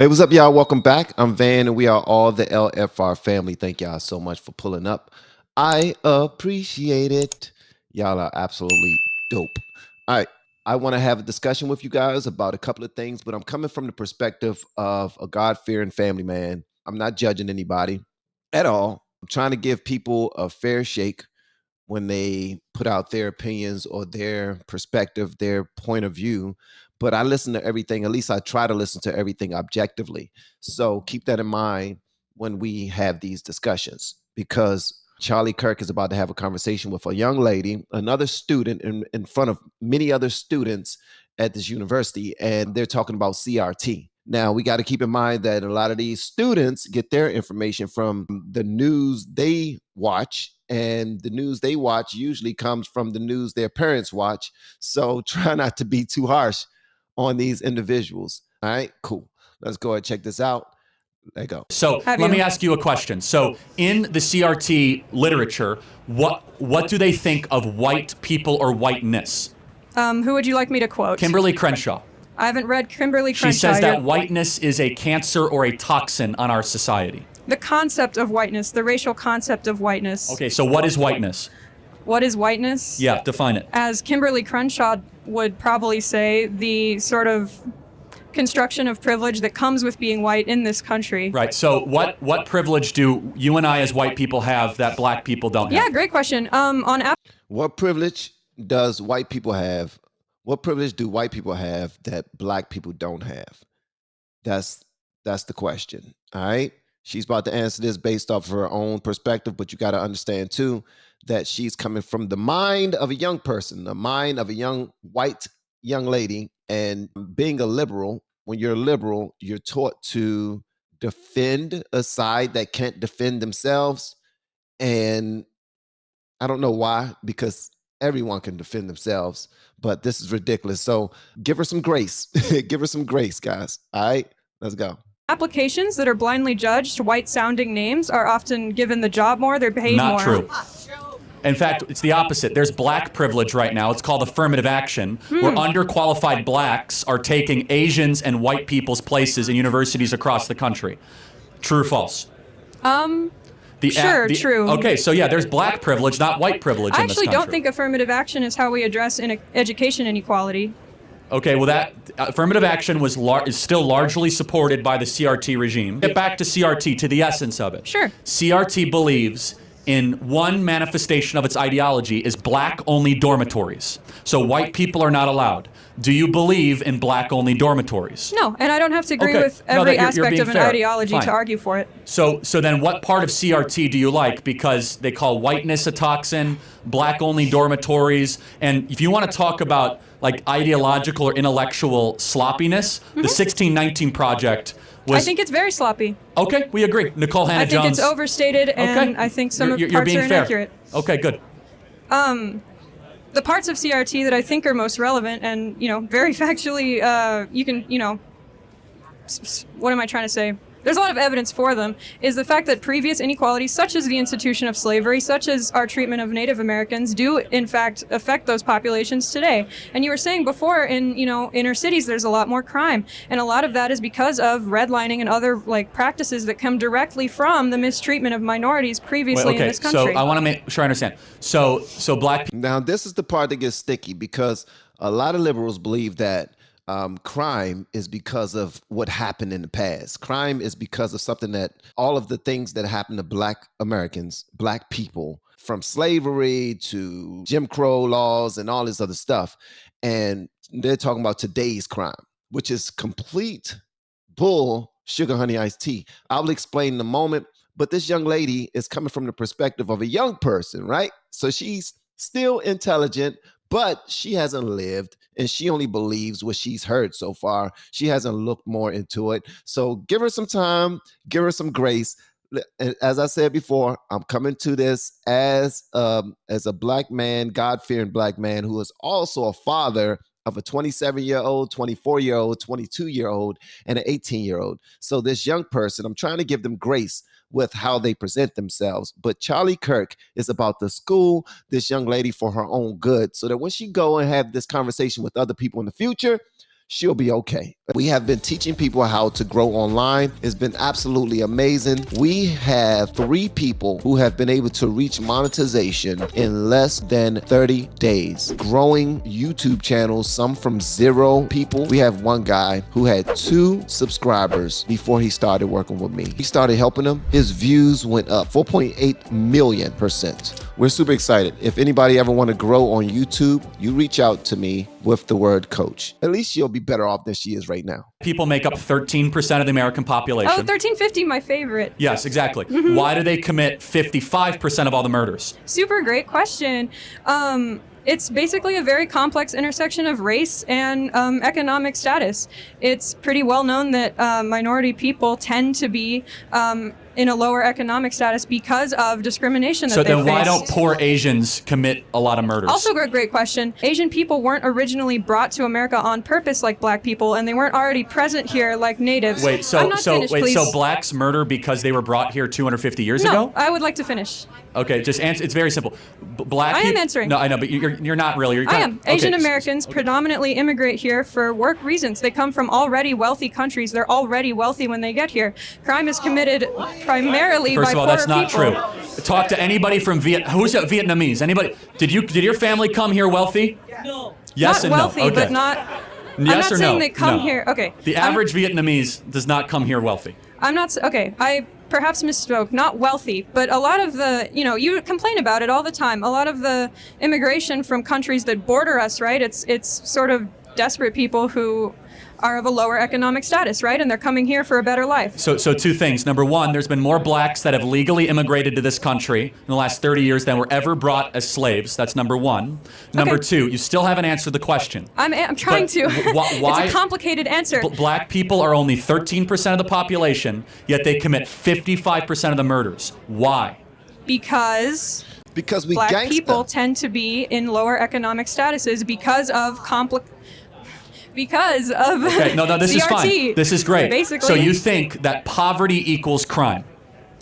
Hey, what's up, y'all? Welcome back. I'm Van, and we are all the LFR family. Thank y'all so much for pulling up. I appreciate it. Y'all are absolutely dope. All right. I want to have a discussion with you guys about a couple of things, but I'm coming from the perspective of a God-fearing family man. I'm not judging anybody at all. I'm trying to give people a fair shake when they put out their opinions or their perspective, their point of view. But I listen to everything, at least I try to listen to everything objectively. So keep that in mind when we have these discussions, because Charlie Kirk is about to have a conversation with a young lady, another student in front of many other students at this university, and they're talking about CRT. Now, we got to keep in mind that a lot of these students get their information from the news they watch, and the news they watch usually comes from the news their parents watch. So try not to be too harsh on these individuals. All right, cool. Let's go ahead and check this out. Let go. So let me ask you a question. So in the CRT literature, what do they think of white people or whiteness? Who would you like me to quote? Kimberly Crenshaw. I haven't read Kimberly Crenshaw. She says that whiteness is a cancer or a toxin on our society. The concept of whiteness, the racial concept of whiteness. Okay, so what is whiteness? What is whiteness? Yeah, define it. As Kimberly Crenshaw would probably say, the sort of construction of privilege that comes with being white in this country. Right, so what privilege do you and I as white people have that black people don't have? Yeah, great question. What privilege does white people have? What privilege do white people have that black people don't have? That's the question. All right. She's about to answer this based off of her own perspective, but you got to understand too that she's coming from the mind of a young person, the mind of a young white young lady. And being a liberal, when you're a liberal, you're taught to defend a side that can't defend themselves. And I don't know why, because everyone can defend themselves, but this is ridiculous. So give her some grace. Give her some grace, guys. All right, let's go. Applications that are blindly judged, white-sounding names are often given the job more, they're paid more. Not true. In fact, it's the opposite. There's black privilege right now. It's called affirmative action, where underqualified blacks are taking Asians and white people's places in universities across the country. True or false? True. Okay, so yeah, there's black privilege, not white privilege in this country. I actually don't think affirmative action is how we address education inequality. Okay, well, that affirmative action is still largely supported by the CRT regime. Get back to CRT, to the essence of it. Sure. CRT believes in one manifestation of its ideology is black-only dormitories. So white people are not allowed. Do you believe in black-only dormitories? No, and I don't have to agree with every aspect of an ideology to argue for it. So then what part of CRT do you like? Because they call whiteness a toxin, black-only dormitories, and if you want to talk about like ideological or intellectual sloppiness, the 1619 Project was... I think it's very sloppy. Okay, we agree. Nicole Hannah-Jones. I think it's overstated, and I think some of the parts are inaccurate. Okay, good. The parts of CRT that I think are most relevant and, very factually, you can, what am I trying to say? There's a lot of evidence for them, is the fact that previous inequalities, such as the institution of slavery, such as our treatment of Native Americans, do in fact affect those populations today. And you were saying before, in inner cities, there's a lot more crime, and a lot of that is because of redlining and other practices that come directly from the mistreatment of minorities previously in this country. So I want to make sure I understand. So black people. Now this is the part that gets sticky, because a lot of liberals believe that crime is because of what happened in the past. Crime is because of something that all of the things that happened to black Americans, black people, from slavery to Jim Crow laws and all this other stuff. And they're talking about today's crime, which is complete bull, sugar, honey, iced tea. I'll explain in a moment. But this young lady is coming from the perspective of a young person, right? So she's still intelligent, but she hasn't lived, and she only believes what she's heard so far. She hasn't looked more into it. So give her some time, give her some grace. As I said before, I'm coming to this as a black man, God-fearing black man, who is also a father of a 27-year-old, 24-year-old, 22-year-old, and an 18-year-old. So this young person, I'm trying to give them grace with how they present themselves. But Charlie Kirk is about the school this young lady for her own good, so that when she go and have this conversation with other people in the future, she'll be okay. We have been teaching people how to grow online. It's been absolutely amazing. We have 3 people who have been able to reach monetization in less than 30 days. Growing YouTube channels, some from 0 people. We have one guy who had 2 subscribers before he started working with me. He started helping him. His views went up 4.8 million%. We're super excited. If anybody ever want to grow on YouTube, you reach out to me with the word coach. At least you'll be better off than she is right now. People make up 13% of the American population. Oh, 1350, my favorite. Yes, exactly. Why do they commit 55% of all the murders? Super great question. It's basically a very complex intersection of race and economic status. It's pretty well known that minority people tend to be in a lower economic status because of discrimination that they face. So then why don't poor Asians commit a lot of murders? Also a great question. Asian people weren't originally brought to America on purpose like black people, and they weren't already present here like natives. Wait, so blacks murder because they were brought here 250 years ago? No, I would like to finish. Okay, just answer. It's very simple. I am answering. No, I know, but you're not really. I am. Asian Americans predominantly immigrate here for work reasons. They come from already wealthy countries. They're already wealthy when they get here. Crime is committed primarily by First of all, poorer that's not people. true. Talk to anybody from who's Vietnamese? Anybody? Did your family come here wealthy? No. Yes Not and wealthy, no. Okay. but not. Yes I'm not or saying no? they come No. here. Okay. The average Vietnamese does not come here wealthy. I'm not. Okay. I perhaps misspoke. Not wealthy, but a lot of the, you complain about it all the time. A lot of the immigration from countries that border us, right? It's sort of desperate people who are of a lower economic status, right? And they're coming here for a better life. So 2 things. Number 1, there's been more blacks that have legally immigrated to this country in the last 30 years than were ever brought as slaves. That's number 1. Number 2, you still haven't answered the question. I'm trying to. Why? It's a complicated answer. Black people are only 13% of the population, yet they commit 55% of the murders. Why? Because we black gangsta. people tend to be in lower economic statuses because of Okay, no, this is CRT, fine. This is great. Basically, So you think that poverty equals crime?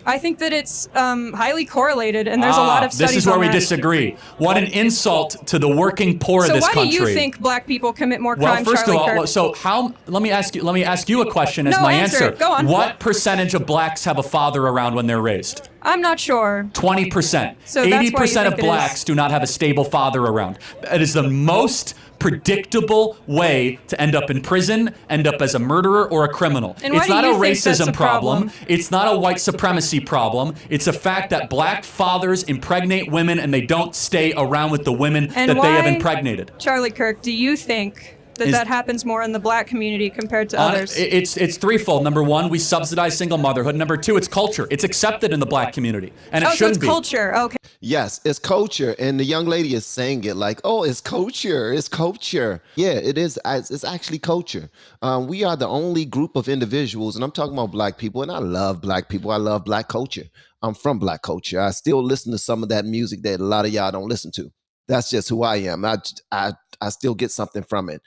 I think that it's highly correlated, and there's a lot of studies on that. This is where we disagree. What an insult to the working poor of this country. So why do you think black people commit more crime, Well, first Charlie of all, Kirk? so let me ask you a question as No, my answer answer. it. Go on. What percentage of blacks have a father around when they're raised? I'm not sure. 20%. So that's why you 80% of think it blacks is. do not have a stable father around. It is the most predictable way to end up in prison, end up as a murderer or a criminal. And why It's do not a you think that's racism a problem? It's not a white supremacy problem. It's a fact that black fathers impregnate women and they don't stay around with the women And that they have why, impregnated. Charlie Kirk, do you think Is- that happens more in the black community compared to others? It's threefold. Number 1, we subsidize single motherhood. Number 2, it's culture. It's accepted in the black community, and it so shouldn't it's be. culture. Okay. Yes, it's culture. And the young lady is saying it like, oh, it's culture. It's culture. Yeah, it is. It's actually culture. We are the only group of individuals, and I'm talking about black people, and I love black people. I love black culture. I'm from black culture. I still listen to some of that music that a lot of y'all don't listen to. That's just who I am. I still get something from it.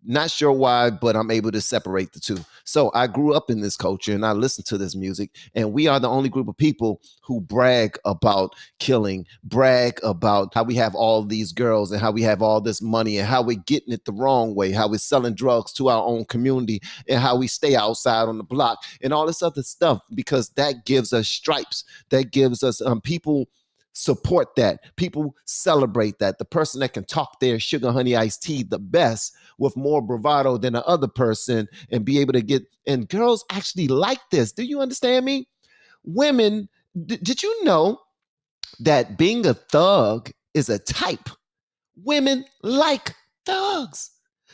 Not sure why, but I'm able to separate the two. So I grew up in this culture and I listen to this music, and we are the only group of people who brag about killing, brag about how we have all these girls and how we have all this money and how we're getting it the wrong way, how we're selling drugs to our own community and how we stay outside on the block and all this other stuff, because that gives us stripes. That gives us people support that. People celebrate that. The person that can talk their sugar honey iced tea the best with more bravado than the other person and be able to get, and girls actually like this. Do you understand me? Women, did you know that being a thug is a type? Women like thugs.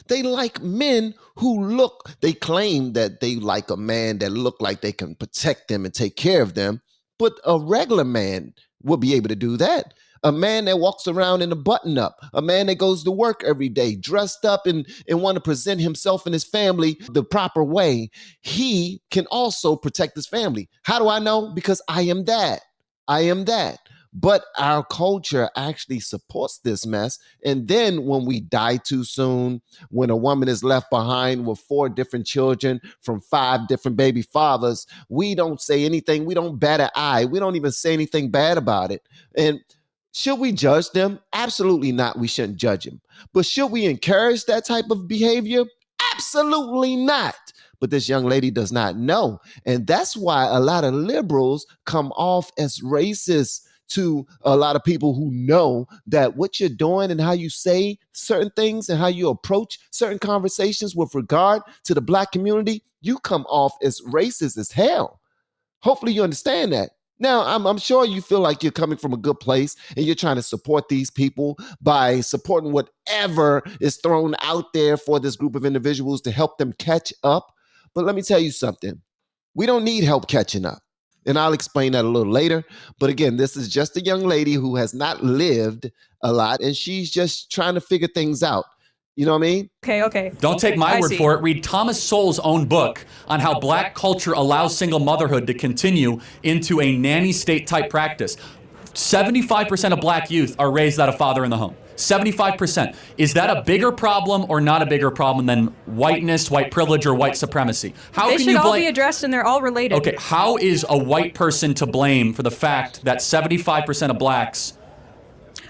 They like men who they claim that they like a man that look like they can protect them and take care of them, but a regular man will be able to do that. A man that walks around in a button up, a man that goes to work every day dressed up and want to present himself and his family the proper way, he can also protect his family. How do I know? Because I am that. I am that. But our culture actually supports this mess. And then when we die too soon, when a woman is left behind with 4 different children from 5 different baby fathers, we don't say anything. We don't bat an eye. We don't even say anything bad about it. And should we judge them? Absolutely not. We shouldn't judge them. But should we encourage that type of behavior? Absolutely not. But this young lady does not know. And that's why a lot of liberals come off as racist to a lot of people who know that what you're doing and how you say certain things and how you approach certain conversations with regard to the Black community, you come off as racist as hell. Hopefully you understand that. Now, I'm sure you feel like you're coming from a good place and you're trying to support these people by supporting whatever is thrown out there for this group of individuals to help them catch up. But let me tell you something. We don't need help catching up. And I'll explain that a little later. But again, this is just a young lady who has not lived a lot and she's just trying to figure things out. You know what I mean? Okay. Don't take my word for it. Read Thomas Sowell's own book on how Black culture allows single motherhood to continue into a nanny state type practice. 75% of Black youth are raised without a father in the home. 75%. Is that a bigger problem or not a bigger problem than whiteness, white privilege, or white supremacy? They should all be addressed and they're all related. Okay, how is a white person to blame for the fact that 75% of Blacks...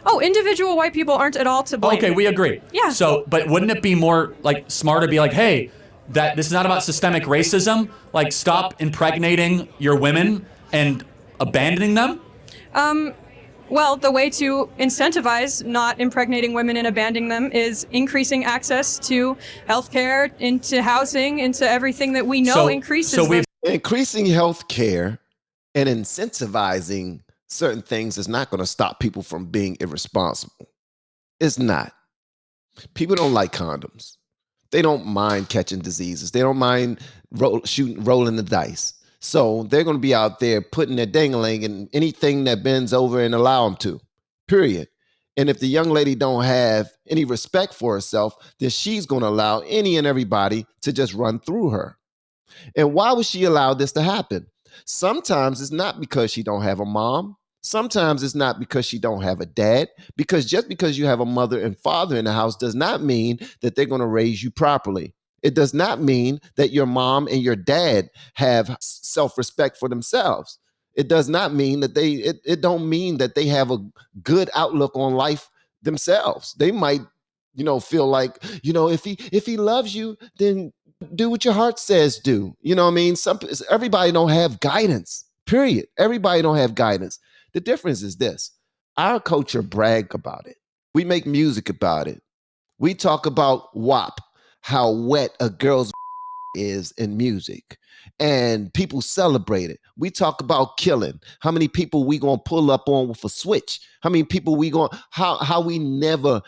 Oh, individual white people aren't at all to blame. Okay, we agree. Yeah. So, but wouldn't it be more like smarter to be like, hey, that this is not about systemic racism. Like, stop impregnating your women and abandoning them? Well, the way to incentivize not impregnating women and abandoning them is increasing access to healthcare, into housing, into everything that we know increases. So we've increasing healthcare and incentivizing certain things is not going to stop people from being irresponsible. It's not. People don't like condoms. They don't mind catching diseases. They don't mind rolling the dice. So they're going to be out there putting their dangling in anything that bends over and allow them to, period. And if the young lady don't have any respect for herself, then she's going to allow any and everybody to just run through her. And why would she allow this to happen? Sometimes it's not because she don't have a mom. Sometimes it's not because she don't have a dad, because just because you have a mother and father in the house does not mean that they're going to raise you properly. It does not mean that your mom and your dad have self-respect for themselves. It does not mean that it don't mean that they have a good outlook on life themselves. They might, feel like, if he loves you, then do what your heart says do. You know what I mean? Everybody don't have guidance, period. Everybody don't have guidance. The difference is this. Our culture brag about it. We make music about it. We talk about WAP, how wet a girl's is in music. And people celebrate it. We talk about killing. How many people we gonna pull up on with a switch? How many people we gonna how we never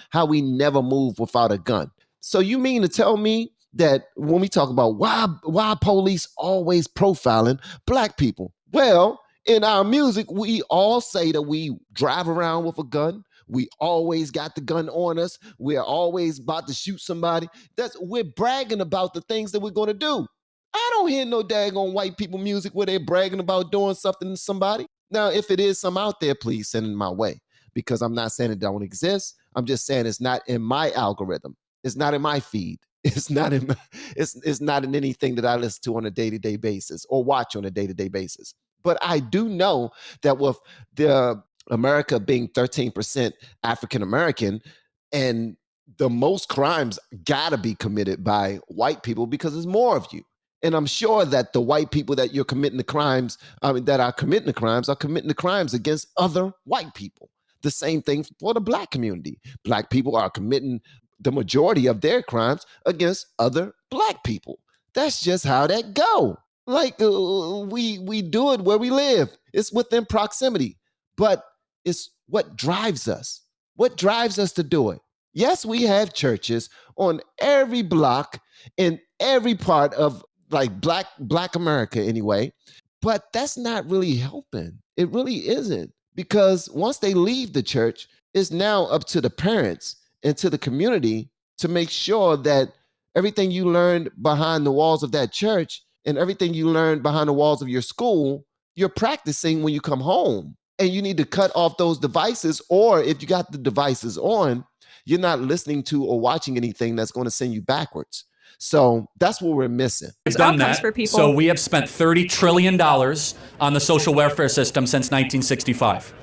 move without a gun? So you mean to tell me that when we talk about why police always profiling Black people? Well, in our music, we all say that we drive around with a gun. We always got the gun on us. We're always about to shoot somebody. We're bragging about the things that we're going to do. I don't hear no daggone white people music where they're bragging about doing something to somebody. Now, if it is some out there, please send it my way, because I'm not saying it don't exist. I'm just saying it's not in my algorithm. It's not in my feed. It's not in anything that I listen to on a day-to-day basis or watch on a day-to-day basis. But I do know that with the America being 13% African American, and the most crimes gotta be committed by white people because there's more of you. And I'm sure that the white people that you're committing the crimes, that are committing the crimes against other white people. The same thing for the Black community. Black people are committing the majority of their crimes against other Black people. That's just how that go. Like we do it where we live. It's within proximity, but it's what drives us. What drives us to do it? Yes, we have churches on every block in every part of like Black America anyway, but that's not really helping. It really isn't, because once they leave the church, it's now up to the parents and to the community to make sure that everything you learned behind the walls of that church and everything you learned behind the walls of your school, you're practicing when you come home. And you need to cut off those devices, or if you got the devices on, you're not listening to or watching anything that's going to send you backwards. So that's what we're missing. We've done that. For people. So we have spent $30 trillion on the social welfare system since 1965.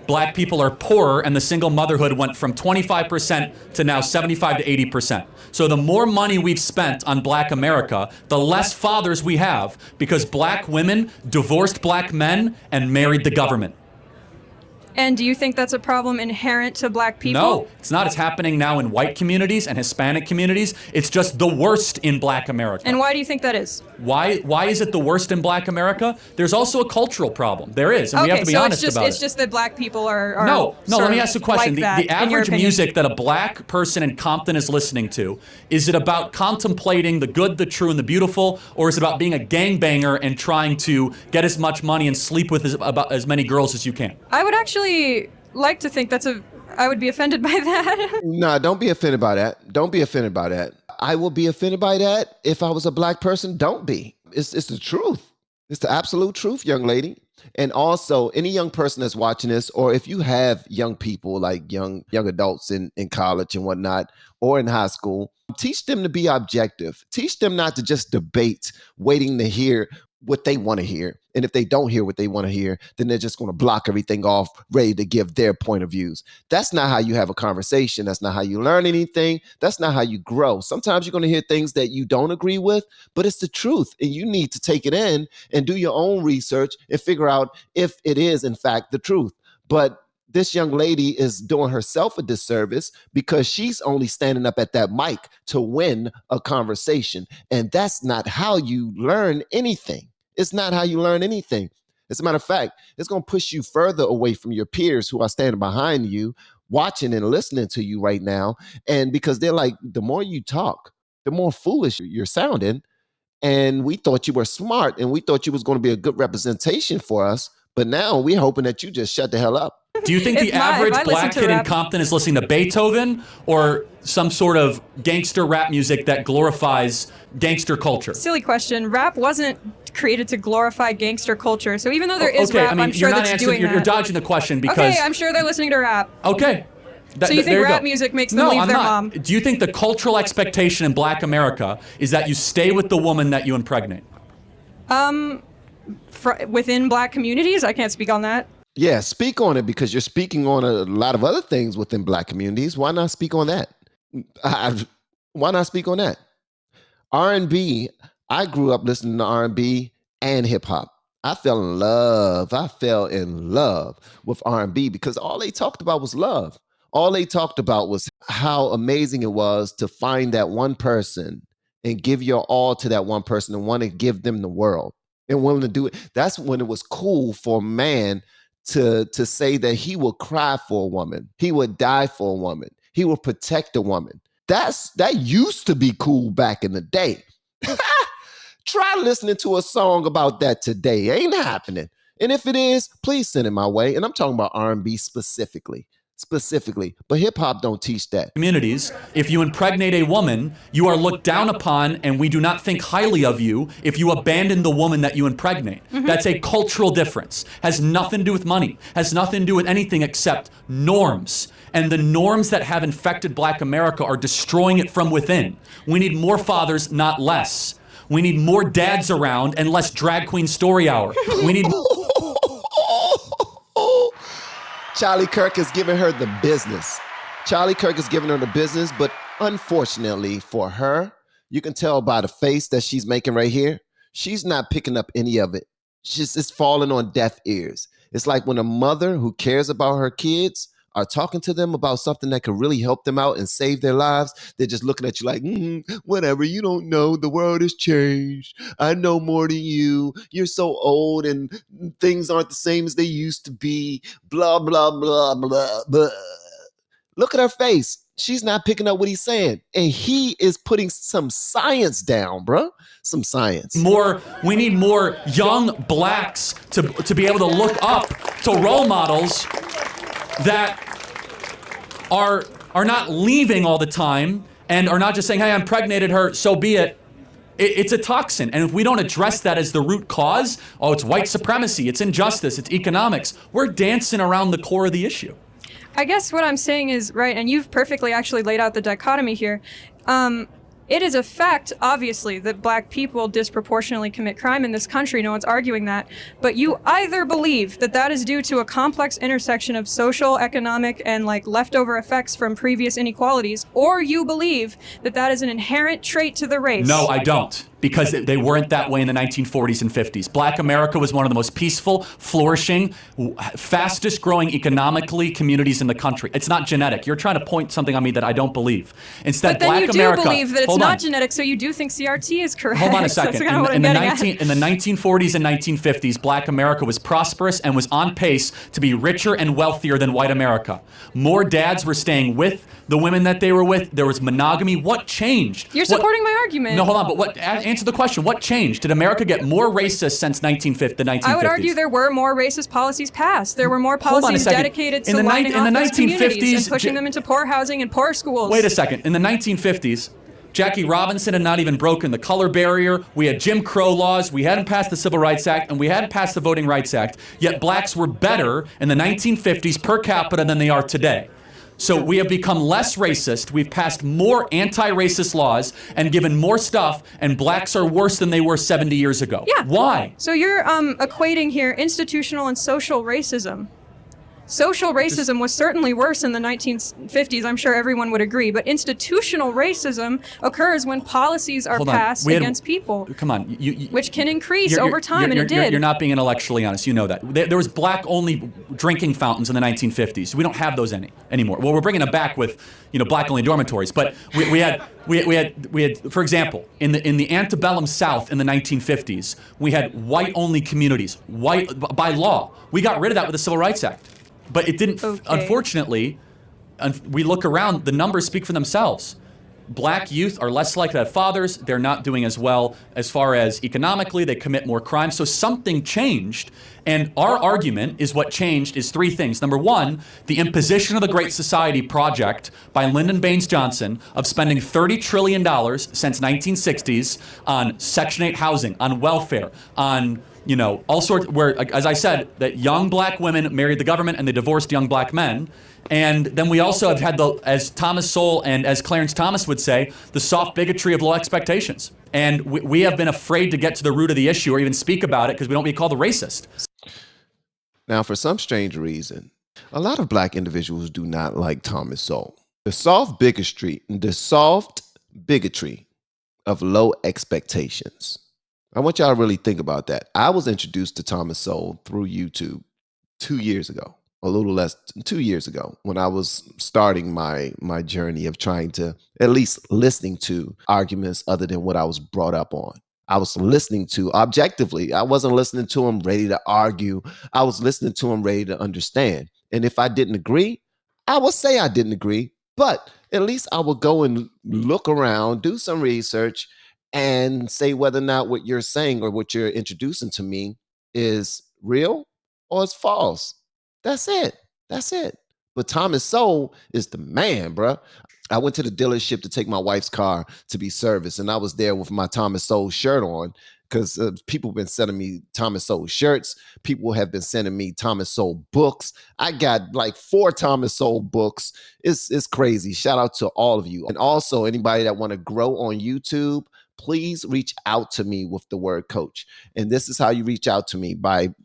black people are poorer, and the single motherhood went from 25% to now 75 to 80%. So the more money we've spent on black America, the less fathers we have, because black women divorced black men and married the government. And do you think that's a problem inherent to black people? No, it's not. It's happening now in white communities and Hispanic communities. It's just the worst in black America. And why do you think that is? Why is it the worst in black America? There's also a cultural problem. There is, and we have to be honest about it. It's just that black people are No, let me ask you a question. Like the average music that a black person in Compton is listening to, is it about contemplating the good, the true, and the beautiful, or is it about being a gangbanger and trying to get as much money and sleep with about as many girls as you can? I would actually like to think I would be offended by that. Nah, don't be offended by that. Don't be offended by that. I will be offended by that if I was a black person. Don't be. It's the truth. It's the absolute truth, young lady. And also, any young person that's watching this, or if you have young people, like young adults in college and whatnot, or in high school, teach them to be objective. Teach them not to just debate, waiting to hear what they want to hear. And if they don't hear what they want to hear, then they're just going to block everything off, ready to give their point of views. That's not how you have a conversation. That's not how you learn anything. That's not how you grow. Sometimes you're going to hear things that you don't agree with, but it's the truth. And you need to take it in and do your own research and figure out if it is, in fact, the truth. But this young lady is doing herself a disservice because she's only standing up at that mic to win a conversation. And that's not how you learn anything. It's not how you learn anything. As a matter of fact, it's going to push you further away from your peers who are standing behind you, watching and listening to you right now. And because they're like, the more you talk, the more foolish you're sounding. And we thought you were smart, and we thought you was going to be a good representation for us. But now we're hoping that you just shut the hell up. Do you think the average black kid in Compton is listening to Beethoven or some sort of gangster rap music that glorifies gangster culture? Silly question. Rap wasn't created to glorify gangster culture. So even though there is rap, I'm sure that's doing that. You're dodging the question because... Okay, I'm sure they're listening to rap. Okay. So you think rap music makes them leave their mom? Do you think the cultural expectation in black America is that you stay with the woman that you impregnate? Within black communities? I can't speak on that. Yeah, speak on it, because you're speaking on a lot of other things within black communities. Why not speak on that? Why not speak on that? R&B, I grew up listening to R&B and hip hop. I fell in love with R&B because all they talked about was love. All they talked about was how amazing it was to find that one person and give your all to that one person and want to give them the world and willing to do it. That's when it was cool for a man to say that he would cry for a woman. He would die for a woman. He would protect a woman. That used to be cool back in the day. Try listening to a song about that today. Ain't happening. And if it is, please send it my way. And I'm talking about R&B specifically. But hip hop don't teach that. Communities, if you impregnate a woman, you are looked down upon, and we do not think highly of you if you abandon the woman that you impregnate. Mm-hmm. That's a cultural difference. Has nothing to do with money. Has nothing to do with anything except norms. And the norms that have infected black America are destroying it from within. We need more fathers, not less. We need more dads around and less drag queen story hour. We need... Charlie Kirk is giving her the business. But unfortunately for her, you can tell by the face that she's making right here, she's not picking up any of it. It's falling on deaf ears. It's like when a mother who cares about her kids are talking to them about something that could really help them out and save their lives. They're just looking at you like, whatever, you don't know. The world has changed. I know more than you. You're so old and things aren't the same as they used to be. Blah, blah, blah, blah, blah. Look at her face. She's not picking up what he's saying. And he is putting some science down, bro. Some science. We need more young blacks to be able to look up to role models that are not leaving all the time and are not just saying, hey, I impregnated her, so be it. It's a toxin. And if we don't address that as the root cause, it's white supremacy, it's injustice, it's economics, we're dancing around the core of the issue. I guess what I'm saying is, right, and you've perfectly actually laid out the dichotomy here. It is a fact, obviously, that black people disproportionately commit crime in this country. No one's arguing that. But you either believe that that is due to a complex intersection of social, economic, and like leftover effects from previous inequalities, or you believe that that is an inherent trait to the race. No, I don't. Because they weren't that way in the 1940s and 50s. Black America was one of the most peaceful, flourishing, fastest growing economically communities in the country. It's not genetic. You're trying to point something on me that I don't believe. Instead, But then Black you do America, believe that it's hold not on. genetic, so you do think CRT is correct. Hold on a That's second. kinda what I'm In the getting at. 1940s and 1950s, Black America was prosperous and was on pace to be richer and wealthier than white America. More dads were staying with the women that they were with. There was monogamy. What changed? You're supporting my argument. No, hold on. But answer the question. What changed? Did America get more racist since the 1950s? I would argue there were more racist policies passed. There were more Hold on a policies second. dedicated In to the lining in the off those communities 1950s, and pushing them into poor housing and poor schools. Wait a second. In the 1950s, Jackie Robinson had not even broken the color barrier. We had Jim Crow laws. We hadn't passed the Civil Rights Act, and we hadn't passed the Voting Rights Act. Yet blacks were better in the 1950s per capita than they are today. So we have become less racist. We've passed more anti-racist laws and given more stuff, and blacks are worse than they were 70 years ago. Yeah. Why? So you're equating here institutional and social racism. Social racism was certainly worse in the 1950s, I'm sure everyone would agree, but institutional racism occurs when policies are Hold on. passed against people. Come on. Which can increase over time, and it did. You're not being intellectually honest. You know that. There was black-only drinking fountains in the 1950s. We don't have those anymore. Well, we're bringing them back with, black-only dormitories. But we had, for example, in the antebellum South in the 1950s, we had white-only communities, by law. We got rid of that with the Civil Rights Act. But it didn't, unfortunately, we look around, the numbers speak for themselves. Black youth are less likely to have fathers. They're not doing as well as far as economically. They commit more crime. So something changed. And our argument is what changed is three things. Number one, the imposition of the Great Society Project by Lyndon Baines Johnson of spending $30 trillion since 1960s on Section 8 housing, on welfare, on all sorts, where, as I said, that young black women married the government and they divorced young black men. And then we also have had as Thomas Sowell and as Clarence Thomas would say, the soft bigotry of low expectations. And we have been afraid to get to the root of the issue or even speak about it because we don't want to be called a racist. Now, for some strange reason, a lot of black individuals do not like Thomas Sowell. The soft bigotry of low expectations. I want y'all to really think about that. I was introduced to Thomas Sowell through YouTube 2 years ago, a little less than 2 years ago, when I was starting my journey of trying to at least listening to arguments other than what I was brought up on. I was listening to objectively. I wasn't listening to him ready to argue. I was listening to him ready to understand. And if I didn't agree, I would say I didn't agree, but at least I would go and look around, do some research, and say whether or not what you're saying or what you're introducing to me is real or it's false. That's it. That's it. But Thomas Sowell is the man, bruh. I went to the dealership to take my wife's car to be serviced, and I was there with my Thomas Sowell shirt on because people have been sending me Thomas Sowell shirts. People have been sending me Thomas Sowell books. I got like 4 Thomas Sowell books. It's crazy. Shout out to all of you. And also anybody that want to grow on YouTube, please reach out to me with the word coach. And this is how you reach out to me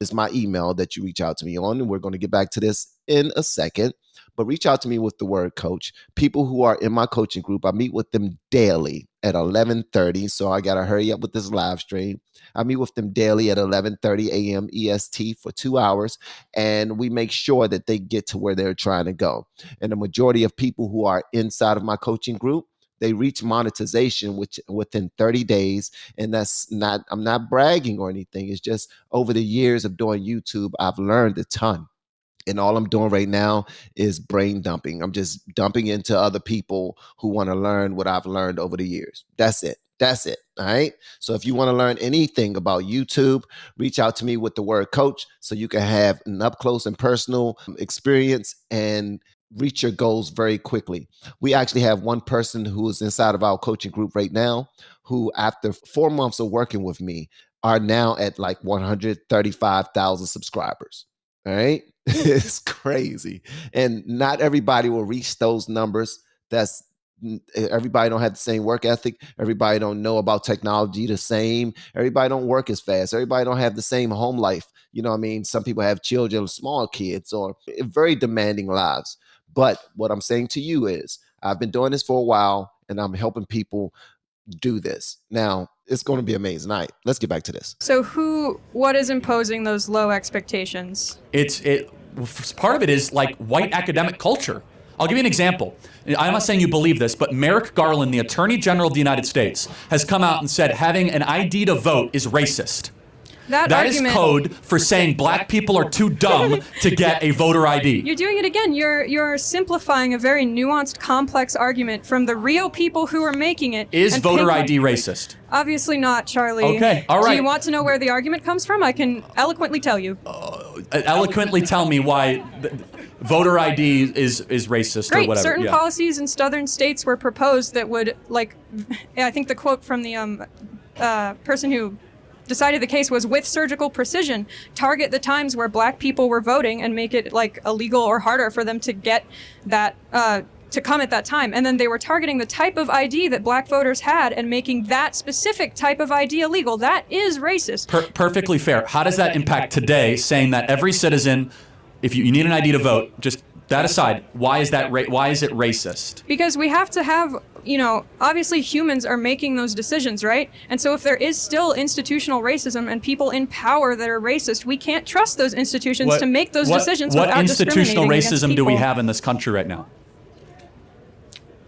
it's my email that you reach out to me on. And we're going to get back to this in a second, but reach out to me with the word coach. People who are in my coaching group, I meet with them daily at 11:30. So I got to hurry up with this live stream. I meet with them daily at 11:30 a.m. EST for 2 hours. And we make sure that they get to where they're trying to go. And the majority of people who are inside of my coaching group, they reach monetization within 30 days. And I'm not bragging or anything. It's just over the years of doing YouTube, I've learned a ton. And all I'm doing right now is brain dumping. I'm just dumping into other people who want to learn what I've learned over the years. That's it. That's it. All right. So if you want to learn anything about YouTube, reach out to me with the word coach so you can have an up close and personal experience and reach your goals very quickly. We actually have one person who is inside of our coaching group right now who, after 4 months of working with me, are now at like 135,000 subscribers. All right. It's crazy. And not everybody will reach those numbers. That's Everybody don't have the same work ethic. Everybody don't know about technology the same. Everybody don't work as fast. Everybody don't have the same home life. You know what I mean? Some people have children, small kids, or very demanding lives. But what I'm saying to you is, I've been doing this for a while, and I'm helping people do this. Now, it's going to be amazing. All right, let's get back to this. So what is imposing those low expectations? Part of it is like white academic culture. I'll give you an example. I'm not saying you believe this, but Merrick Garland, the Attorney General of the United States, has come out and said having an ID to vote is racist. That is code for saying black people are too dumb to get a voter ID. You're doing it again. You're simplifying a very nuanced, complex argument from the real people who are making it. Is voter ID racist? Obviously not, Charlie. Okay, all right. Do you want to know where the argument comes from? I can eloquently tell you. Eloquently tell me why voter ID is racist Great. or whatever. Certain policies in southern states were proposed that would, like, I think the quote from the person who decided the case was, with surgical precision, target the times where black people were voting and make it like illegal or harder for them to get that to come at that time. And then they were targeting the type of ID that black voters had and making that specific type of ID illegal. That is racist. Perfectly fair. How does that impact today, saying that every citizen, if you need an ID to vote, just that aside, why is it racist? Because we have to have, obviously humans are making those decisions, right? And so if there is still institutional racism and people in power that are racist, we can't trust those institutions to make those decisions without institutional discriminating against racism do we people. have in this country right now?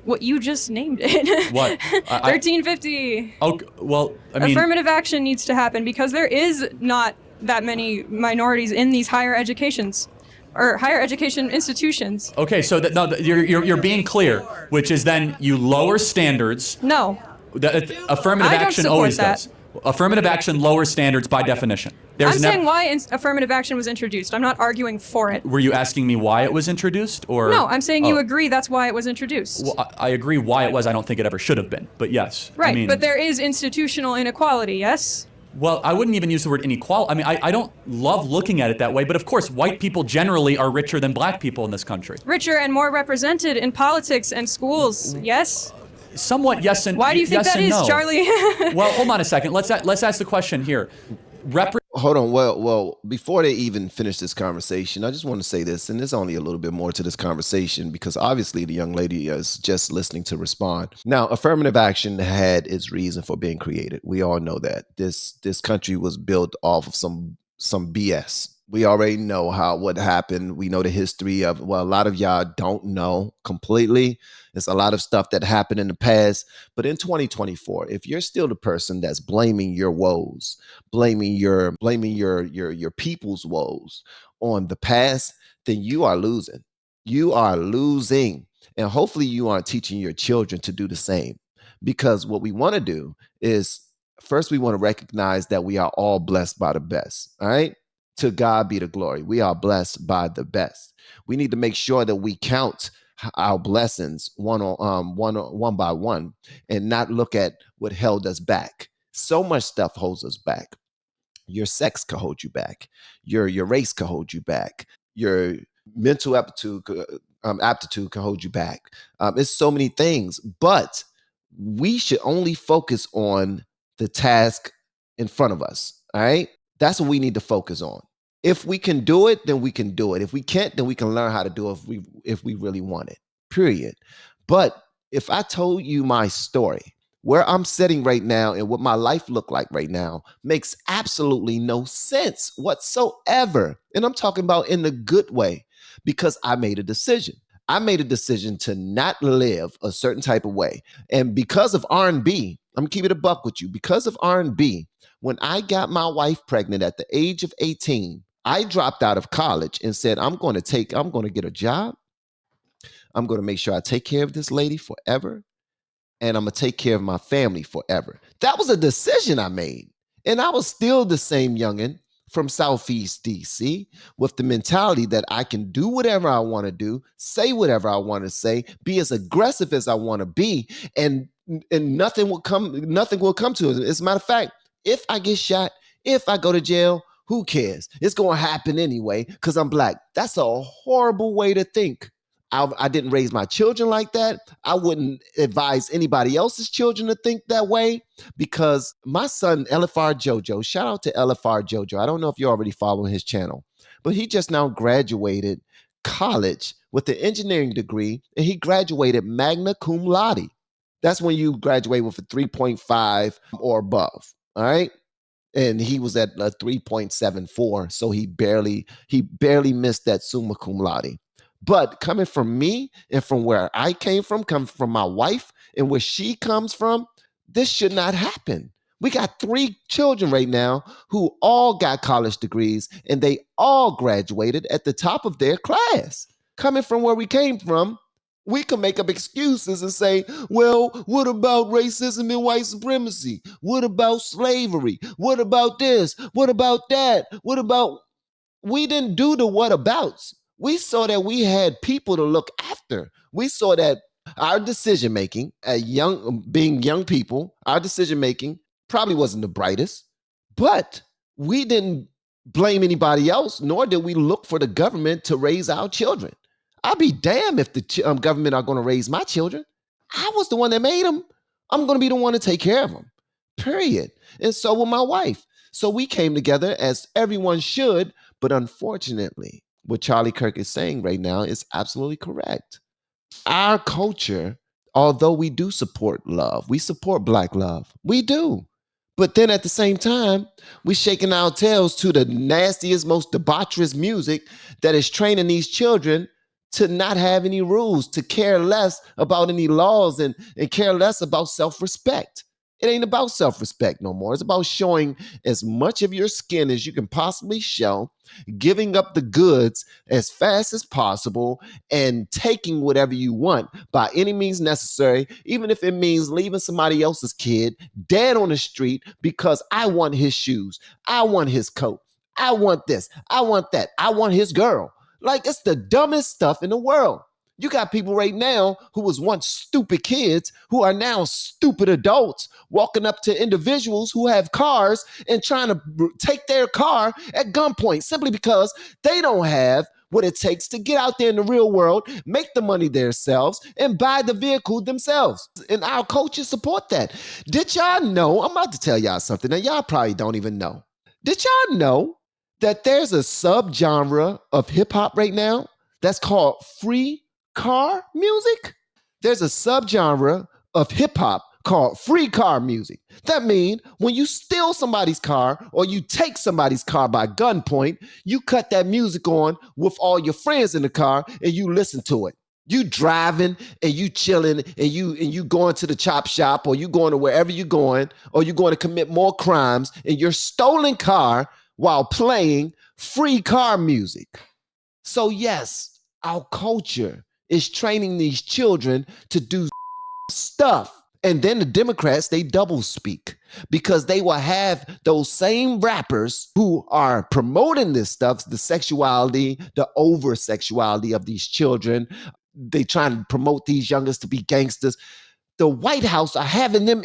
What you just named it. What? 1350. Okay, well, I mean, affirmative action needs to happen because there is not that many minorities in these higher educations or higher education institutions. Okay, so you're being clear, which is then you lower standards. No. Affirmative action always does. Affirmative action lowers standards by definition. I'm saying why affirmative action was introduced. I'm not arguing for it. Were you asking me why it was introduced, or? No, I'm saying you agree that's why it was introduced. Well, I agree why it was. I don't think it ever should have been, but yes. Right, but there is institutional inequality, yes? Well, I wouldn't even use the word inequality. I mean, I don't love looking at it that way, but of course, white people generally are richer than black people in this country. Richer and more represented in politics and schools, yes? Somewhat yes and no. Why do you think that is, Charlie? Well, hold on a second. Let's ask the question here. Hold on. Well, before they even finish this conversation, I just want to say this, and there's only a little bit more to this conversation because obviously the young lady is just listening to respond. Now, affirmative action had its reason for being created. We all know that this country was built off of some BS. We already know what happened. We know the history of, well, a lot of y'all don't know completely. There's a lot of stuff that happened in the past. But in 2024, if you're still the person that's blaming your woes, blaming your people's woes on the past, then you are losing. You are losing. And hopefully you aren't teaching your children to do the same. Because what we want to do is, first, we want to recognize that we are all blessed by the best. All right? To God be the glory. We are blessed by the best. We need to make sure that we count our blessings one by one and not look at what held us back. So much stuff holds us back. Your sex could hold you back. Your race could hold you back. Your mental aptitude can hold you back. It's so many things, but we should only focus on the task in front of us. All right. That's what we need to focus on. If we can do it, then we can do it. If we can't, then we can learn how to do it if we really want it, period. But if I told you my story, where I'm sitting right now and what my life looked like right now makes absolutely no sense whatsoever. And I'm talking about in the good way, because I made a decision. I made a decision to not live a certain type of way. And because of R&B, I'm gonna keep it a buck with you. Because of R&B, when I got my wife pregnant at the age of 18, I dropped out of college and said, I'm going to get a job. I'm going to make sure I take care of this lady forever. And I'm going to take care of my family forever. That was a decision I made. And I was still the same youngin' from Southeast DC with the mentality that I can do whatever I want to do, say whatever I want to say, be as aggressive as I want to be, and nothing will come to it. As a matter of fact, if I get shot, if I go to jail, who cares? It's going to happen anyway because I'm black. That's a horrible way to think. I didn't raise my children like that. I wouldn't advise anybody else's children to think that way, because my son, LFR JoJo, shout out to LFR JoJo. I don't know if you're already following his channel, but he just now graduated college with an engineering degree, and he graduated magna cum laude. That's when you graduate with a 3.5 or above. All right. And he was at a 3.74, so he barely missed that summa cum laude. But coming from me and from where I came from, coming from my wife and where she comes from, this should not happen. We got 3 children right now who all got college degrees, and they all graduated at the top of their class. Coming from where we came from, we can make up excuses and say, well, what about racism and white supremacy? What about slavery? What about this? What about that? What about... We didn't do the whatabouts. We saw that we had people to look after. We saw that our decision making being young people, our decision making probably wasn't the brightest, but we didn't blame anybody else, nor did we look for the government to raise our children. I'll be damned if the government are going to raise my children. I was the one that made them. I'm going to be the one to take care of them, period. And so will my wife. So we came together as everyone should, but unfortunately, what Charlie Kirk is saying right now is absolutely correct. Our culture, although we do support love, we support Black love, we do. But then at the same time, we're shaking our tails to the nastiest, most debaucherous music that is training these children to not have any rules, to care less about any laws, and care less about self-respect. It ain't about self-respect no more. It's about showing as much of your skin as you can possibly show, giving up the goods as fast as possible, and taking whatever you want by any means necessary, even if it means leaving somebody else's kid dead on the street because I want his shoes, I want his coat, I want this, I want that, I want his girl. Like, it's the dumbest stuff in the world. You got people right now who was once stupid kids who are now stupid adults walking up to individuals who have cars and trying to take their car at gunpoint simply because they don't have what it takes to get out there in the real world, make the money themselves, and buy the vehicle themselves. And our coaches support that. Did y'all know? I'm about to tell y'all something that y'all probably don't even know. Did y'all know that there's a subgenre of hip hop right now that's called free car music? There's a subgenre of hip hop called free car music. That means when you steal somebody's car or you take somebody's car by gunpoint, you cut that music on with all your friends in the car and you listen to it. You driving and you chilling and you going to the chop shop, or you going to wherever you're going, or you're going to commit more crimes in your stolen car while playing free car music. So yes, our culture is training these children to do stuff. And then the Democrats, they double speak, because they will have those same rappers who are promoting this stuff, the sexuality, the over-sexuality of these children. They trying to promote these youngers to be gangsters. The White House are having them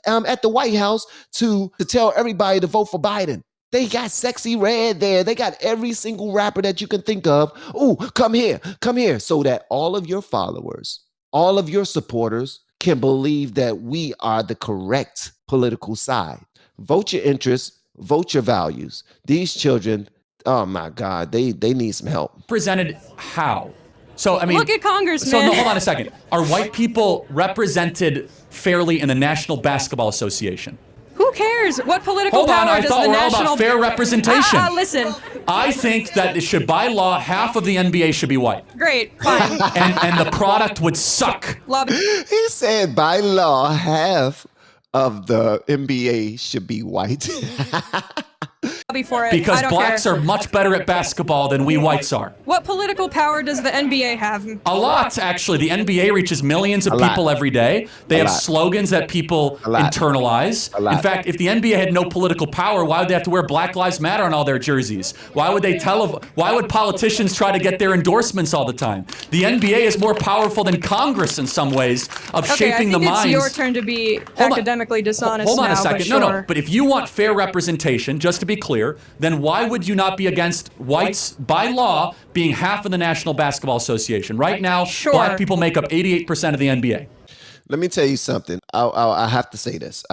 at the White House to tell everybody to vote for Biden. They got Sexy Red there. They got every single rapper that you can think of. Ooh, come here, so that all of your followers, all of your supporters can believe that we are the correct political side. Vote your interests, vote your values. These children, oh my God, they need some help. Presented how? So, I mean, look at Congressman. So, no, hold on a second. Are white people represented fairly in the National Basketball Association? Who cares? What political power I does thought the we're all national... about fair representation. Listen. I think that it should, by law, half of the NBA should be white. Great, fine. and the product would suck. Love it. He said by law, half of the NBA should be white. Before it. Because I don't blacks care. are much better at basketball than we whites are. What political power does the NBA have? A lot, actually. The NBA reaches millions of people every day. They have slogans that people internalize. In fact, if the NBA had no political power, why would they have to wear Black Lives Matter on all their jerseys? Why would politicians try to get their endorsements all the time? The NBA is more powerful than Congress in some ways of shaping the minds. It's your turn to be academically dishonest. Hold on a now, second. But No. But if you want fair representation, just to be be clear, then why would you not be against whites, by law, being half of the National Basketball Association? Right now, black people make up 88% of the NBA. Let me tell you something. I have to say this.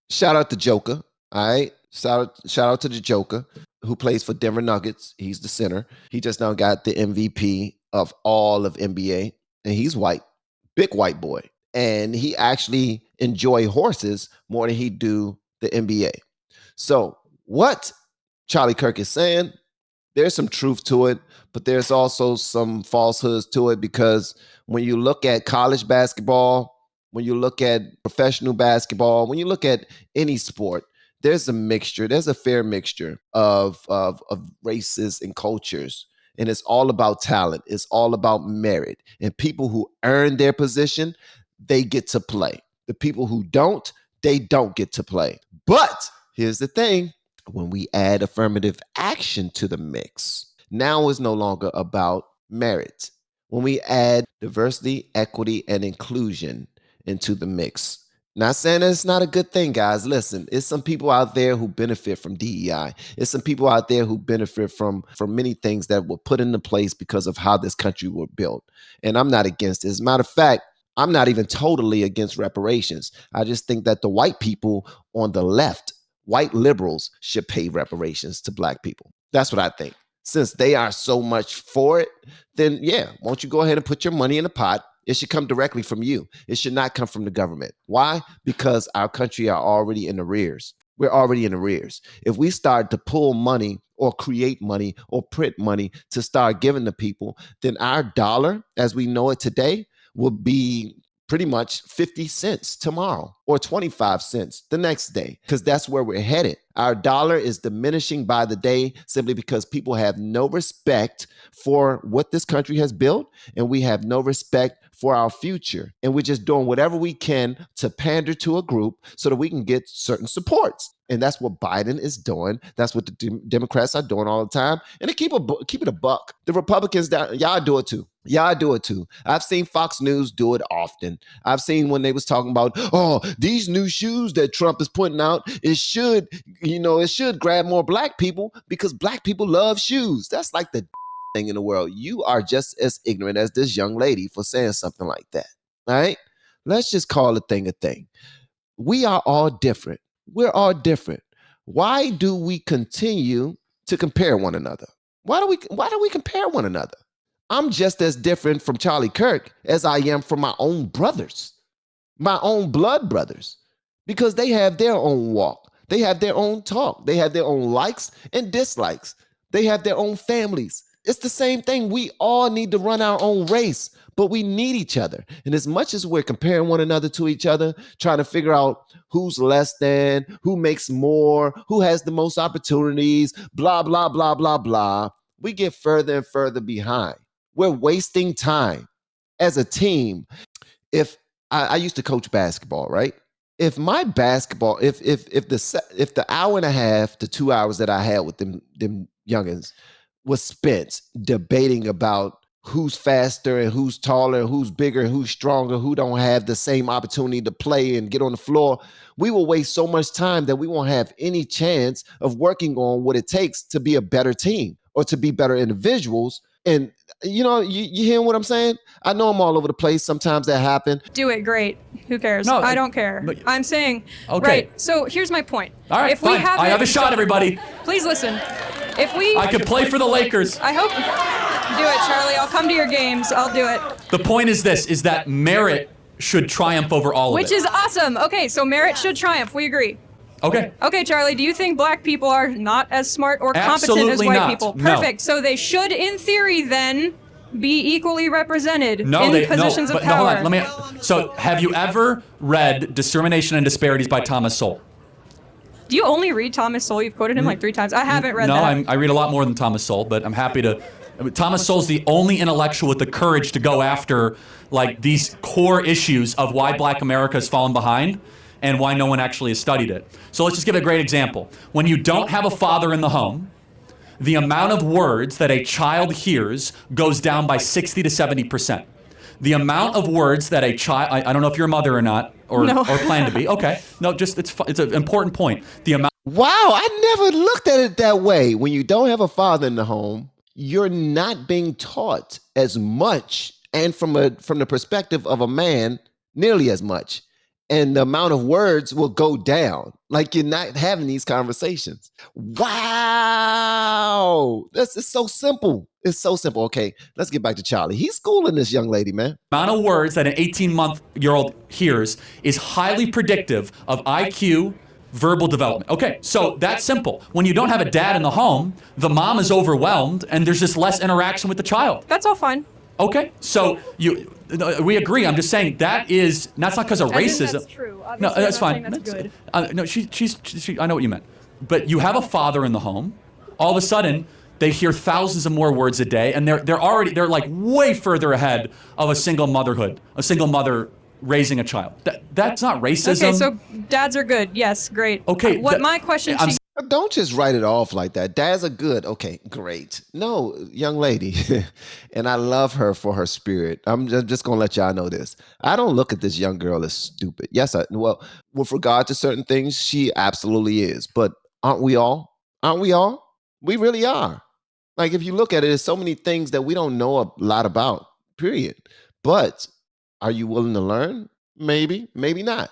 Shout out to Joker. All right. Shout out to the Joker who plays for Denver Nuggets. He's the center. He just now got the MVP of all of NBA, and he's white, big white boy, and he actually enjoy horses more than he do the NBA. So what Charlie Kirk is saying, there's some truth to it, but there's also some falsehoods to it, because when you look at college basketball, when you look at professional basketball, when you look at any sport, there's a mixture, there's a fair mixture of races and cultures. And it's all about talent. It's all about merit. And people who earn their position, they get to play. The people who don't, they don't get to play. But here's the thing. When we add affirmative action to the mix, now it's no longer about merit. When we add diversity, equity, and inclusion into the mix, not saying that it's not a good thing, guys. Listen, it's some people out there who benefit from DEI. It's some people out there who benefit from many things that were put into place because of how this country was built. And I'm not against it. As a matter of fact, I'm not even totally against reparations. I just think that the white people on the left, white liberals, should pay reparations to black people. That's what I think. Since they are so much for it, then yeah, won't you go ahead and put your money in the pot? It should come directly from you. It should not come from the government. Why? Because our country are already in arrears. We're already in arrears. If we start to pull money or create money or print money to start giving to people, then our dollar, as we know it today, will be pretty much 50 cents tomorrow or 25 cents the next day, because that's where we're headed. Our dollar is diminishing by the day simply because people have no respect for what this country has built, and we have no respect for our future. And we're just doing whatever we can to pander to a group so that we can get certain supports. And that's what Biden is doing. That's what the Democrats are doing all the time. And they keep it a buck. The Republicans, y'all do it too. Y'all do it too. I've seen Fox News do it often. I've seen when they was talking about, oh, these new shoes that Trump is putting out, it should grab more black people because black people love shoes. That's like the thing in the world. You are just as ignorant as this young lady for saying something like that. All right? Let's just call a thing a thing. We are all different. We're all different. Why do we continue to compare one another? Why do we compare one another? I'm just as different from Charlie Kirk as I am from my own brothers, my own blood brothers, because they have their own walk. They have their own talk. They have their own likes and dislikes. They have their own families. It's the same thing. We all need to run our own race, but we need each other. And as much as we're comparing one another to each other, trying to figure out who's less than, who makes more, who has the most opportunities, blah, blah, blah, blah, blah, we get further and further behind. We're wasting time as a team. If I used to coach basketball, right? If my basketball, if the hour and a half to 2 hours that I had with them youngins was spent debating about who's faster and who's taller, and who's bigger and who's stronger, who don't have the same opportunity to play and get on the floor, we will waste so much time that we won't have any chance of working on what it takes to be a better team or to be better individuals. And you hearing what I'm saying? I know I'm all over the place. Sometimes that happens. Do it, great. Who cares? No, I don't care. I'm saying, okay. Right. So here's my point. All right, fine. I have a shot, everybody. Please listen. I could play for the Lakers. I hope. Do it, Charlie. I'll come to your games. I'll do it. The point is this, is that merit should triumph over all of it. Which is awesome. Okay, so merit should triumph. We agree. Okay. Okay, Charlie, do you think black people are not as smart or competent as white people? Perfect. No. So they should, in theory, then be equally represented in positions of power. Hold on. So have you ever read Discrimination and Disparities by Thomas Sowell? Do you only read Thomas Sowell? You've quoted him like 3 times. I haven't read that. No, I read a lot more than Thomas Sowell, but I'm happy to. Thomas Sowell's the only intellectual with the courage to go after like these core issues of why Black America has fallen behind and why no one actually has studied it. So let's just give a great example. When you don't have a father in the home, the amount of words that a child hears goes down by 60 to 70%. The amount of words that a child, I don't know if you're a mother or not, or plan to be. Okay, no, just it's an important point. The amount Wow, I never looked at it that way. When you don't have a father in the home, you're not being taught as much, and from the perspective of a man, nearly as much. And the amount of words will go down. Like you're not having these conversations. Wow. This is so simple. It's so simple. Okay, let's get back to Charlie. He's schooling this young lady, man. Amount of words that an 18-month-year-old hears is highly predictive of IQ, verbal development. Okay, so that's simple. When you don't have a dad in the home, the mom is overwhelmed and there's just less interaction with the child. That's all fine. Okay, so we agree. I'm just saying that's not because of racism. That's true. Obviously, No, that's I'm fine. not saying that's good. No, she, I know what you meant. But you have a father in the home. All of a sudden, they hear thousands of more words a day, and they're like way further ahead of a single mother raising a child. That's not racism. Okay, so dads are good. Yes, great. Okay, my question to you. Don't just write it off like that. Dads are good. Okay, great. No, young lady, and I love her for her spirit. I'm just going to let y'all know this. I don't look at this young girl as stupid. Yes, well, with regard to certain things, she absolutely is. But aren't we all? Aren't we all? We really are. Like, if you look at it, there's so many things that we don't know a lot about, period. But are you willing to learn? Maybe, maybe not.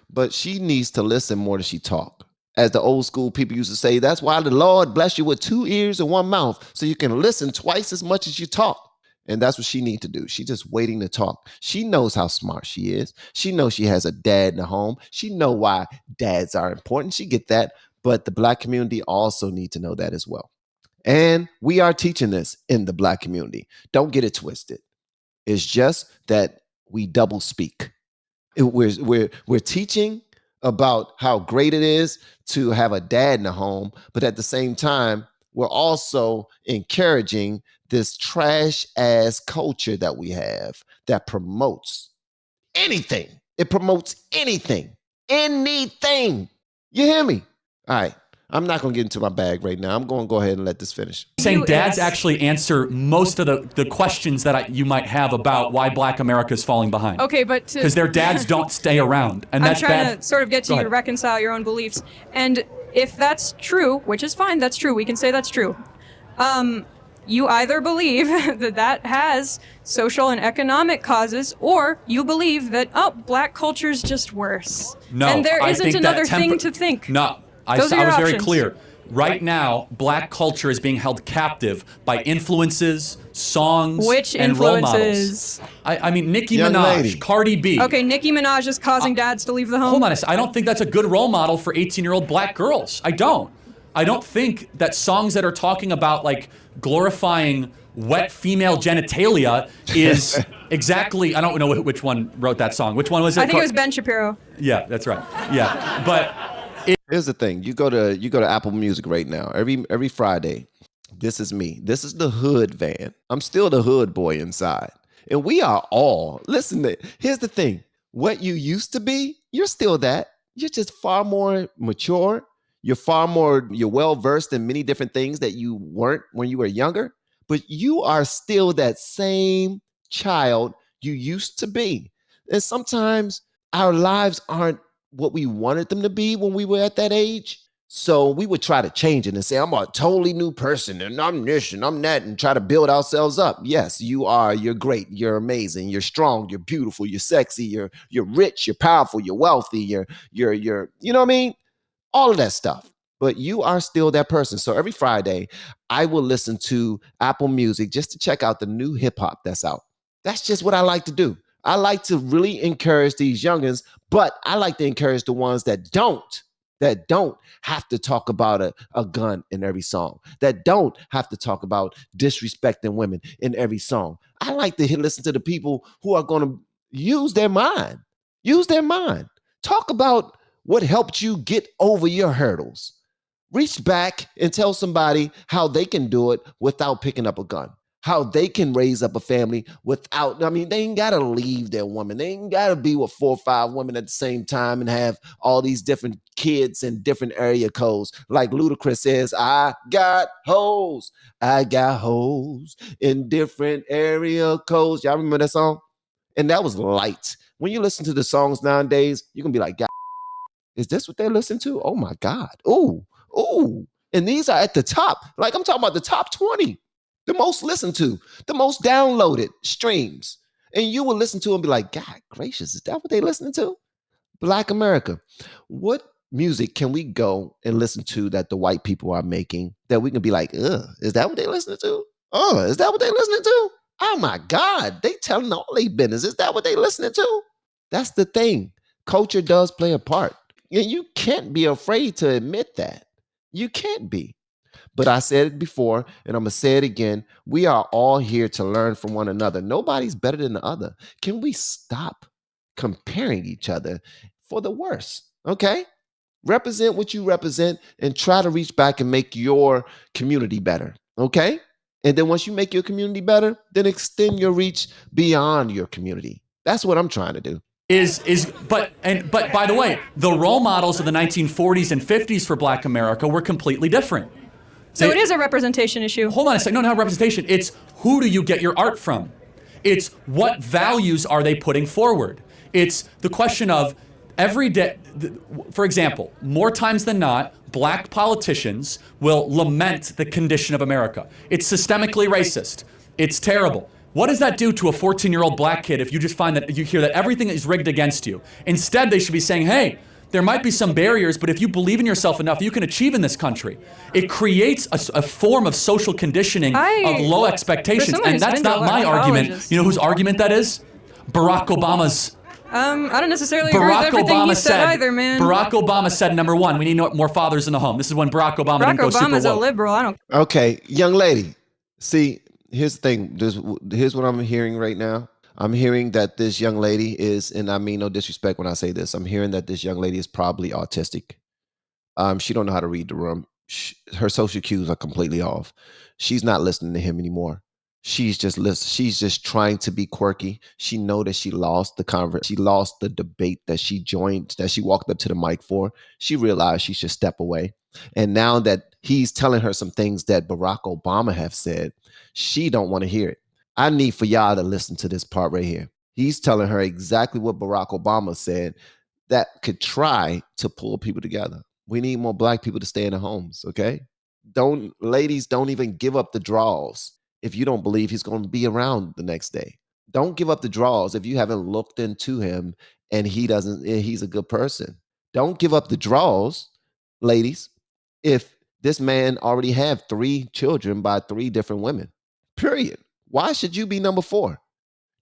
But she needs to listen more than she talk. As the old school people used to say, that's why the Lord bless you with 2 ears and 1 mouth, so you can listen twice as much as you talk. And that's what she needs to do. She's just waiting to talk. She knows how smart she is. She knows she has a dad in the home. She know why dads are important. She get that. But the Black community also need to know that as well. And we are teaching this in the Black community. Don't get it twisted. It's just that we double speak. We're teaching about how great it is to have a dad in the home, but at the same time, we're also encouraging this trash ass culture that we have that promotes anything. It promotes anything. Anything. You hear me? All right. I'm not going to get into my bag right now. I'm going to go ahead and let this finish. Saying dads actually answer most of the questions that you might have about why Black America is falling behind. Okay, but because their dads don't stay around, and that's I'm trying bad. to sort of get to you to reconcile your own beliefs. And if that's true, which is fine, that's true. We can say that's true. You either believe that has social and economic causes, or you believe that, Black culture's just worse. No, and there I isn't think another thing to think. No, I was very clear. Right now, Black culture is being held captive by influences, songs, and role models. I mean, Nicki Minaj, Cardi B. Okay, Nicki Minaj is causing dads to leave the home. Hold on a second. I don't think that's a good role model for 18-year-old Black girls. I don't think that songs that are talking about like glorifying wet female genitalia is exactly. I don't know which one wrote that song. Which one was it? I think it was Ben Shapiro. Yeah, that's right. Yeah, but here's the thing: you go to Apple Music right now. Every Friday, this is me. This is the hood van. I'm still the hood boy inside, and we are all. Listen, here's the thing: what you used to be, you're still that. You're just far more mature. You're well versed in many different things that you weren't when you were younger, but you are still that same child you used to be. And sometimes our lives aren't what we wanted them to be when we were at that age. So we would try to change it and say, I'm a totally new person and I'm this and I'm that, and try to build ourselves up. Yes, you are. You're great. You're amazing. You're strong. You're beautiful. You're sexy. You're rich. You're powerful. You're wealthy. You're you know what I mean? All of that stuff. But you are still that person. So every Friday, I will listen to Apple Music just to check out the new hip hop that's out. That's just what I like to do. I like to really encourage these youngins, but I like to encourage the ones that don't have to talk about a gun in every song, that don't have to talk about disrespecting women in every song. I like to listen to the people who are going to use their mind. Talk about what helped you get over your hurdles. Reach back and tell somebody how they can do it without picking up a gun, how they can raise up a family without, they ain't got to leave their woman. They ain't got to be with 4 or 5 women at the same time and have all these different kids in different area codes. Like Ludacris says, I got hoes in different area codes. Y'all remember that song? And that was light. When you listen to the songs nowadays, you can be like, God, Is this what they listen to? Oh my God. Ooh. And these are at the top. Like I'm talking about the top 20, the most listened to, the most downloaded streams. And you will listen to and be like, God gracious, is that what they listening to? Black America. What music can we go and listen to that the white people are making that we can be like, is that what they listening to? Oh, is that what they listening to? Oh my God, they telling all their business. Is that what they listening to? That's the thing. Culture does play a part. And you can't be afraid to admit that. You can't be. But I said it before, and I'm going to say it again. We are all here to learn from one another. Nobody's better than the other. Can we stop comparing each other for the worse? Okay? Represent what you represent and try to reach back and make your community better. Okay? And then once you make your community better, then extend your reach beyond your community. That's what I'm trying to do. But by the way, the role models of the 1940s and 50s for Black America were completely different. So it is a representation issue. Hold on a second. No, not representation. It's who do you get your art from? It's what values are they putting forward? It's the question of every day. For example, more times than not, Black politicians will lament the condition of America. It's systemically racist. It's terrible. What does that do to a 14-year-old Black kid if you just find that you hear that everything is rigged against you? Instead, they should be saying, hey, there might be some barriers, but if you believe in yourself enough, you can achieve in this country. It creates a form of social conditioning of low expectations. And that's not my argument. You know whose argument that is? Barack Obama's. I don't necessarily agree with everything he said either, man. Barack Obama said, number one, we need more fathers in the home. This is when Barack Obama didn't go super woke. Barack Obama's a liberal. I don't. Okay, young lady. See, here's the thing. Here's what I'm hearing right now. I'm hearing that this young lady is, and I mean no disrespect when I say this, I'm hearing that this young lady is probably autistic. She don't know how to read the room. Her social cues are completely off. She's not listening to him anymore. She's just trying to be quirky. She know that she lost she lost the debate that she joined, that she walked up to the mic for. She realized she should step away. And now that he's telling her some things that Barack Obama have said, she don't want to hear it. I need for y'all to listen to this part right here. He's telling her exactly what Barack Obama said that could try to pull people together. We need more Black people to stay in their homes, okay? Ladies, don't even give up the draws if you don't believe he's going to be around the next day. Don't give up the draws if you haven't looked into him and he's a good person. Don't give up the draws, ladies, if this man already have 3 children by 3 different women. Period. Why should you be number 4?